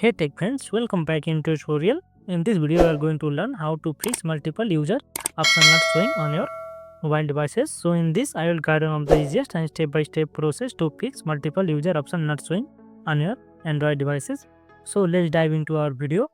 Hey tech friends, welcome back in tutorial. In this video, we are going to learn how to fix multiple user option not showing on your mobile devices. So in this, I will guide on the easiest and step-by-step process to fix multiple user option not showing on your Android devices. So let's dive into our video.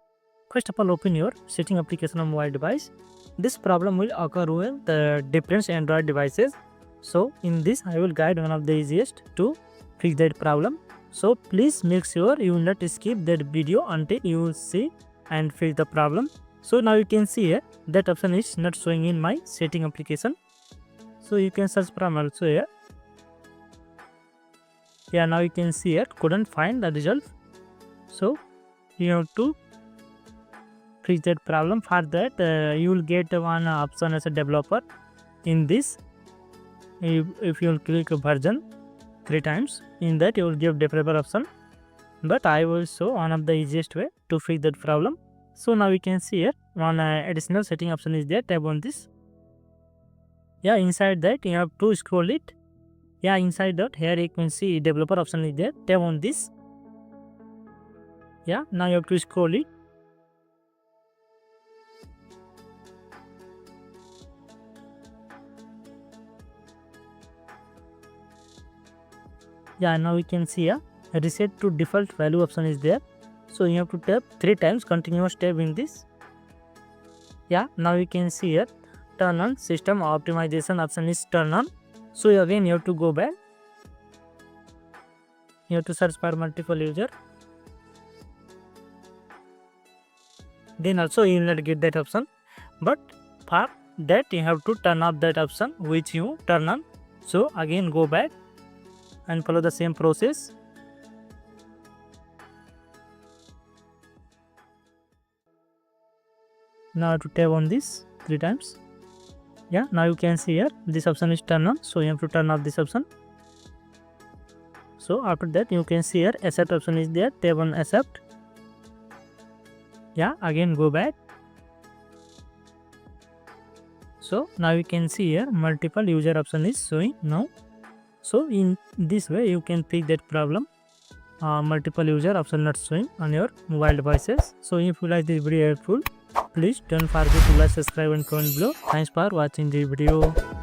First of all, open your setting application on mobile device. This problem will occur with the different Android devices. So in this, I will guide one of the easiest to fix that problem. So please make sure you will not skip that video until you see and fix the problem. So now you can see here that option is not showing in my setting application. So you can search from also here. Yeah, now you can see here couldn't find the result. So you have to fix that problem. For that you will get one option as a developer. In this, if you will click version 3 times, in that you will give developer option, but I will show one of the easiest way to fix that problem. So now you can see here one additional setting option is there. Tap on this. Yeah, inside that you have to scroll it. Yeah, inside that here you can see developer option is there. Tap on this. Yeah, now you have to scroll it. Yeah, now we can see a reset to default value option is there. So you have to tap 3 times continuous tap in this. Yeah, now you can see here turn on system optimization option is turn on. So again you have to go back. You have to search for multiple user. Then also you will not get that option. But for that you have to turn off that option which you turn on. So again go back and follow the same process. Now I have to tap on this 3 times. Yeah, now you can see here this option is turned on, so you have to turn off this option. So after that you can see here accept option is there. Tap on accept. Yeah, again go back. So now you can see here multiple user option is showing now. So in this way you can fix that problem. Multiple user option not showing on your mobile devices. So if you like this video helpful, please don't forget to like, subscribe and comment below. Thanks for watching the video.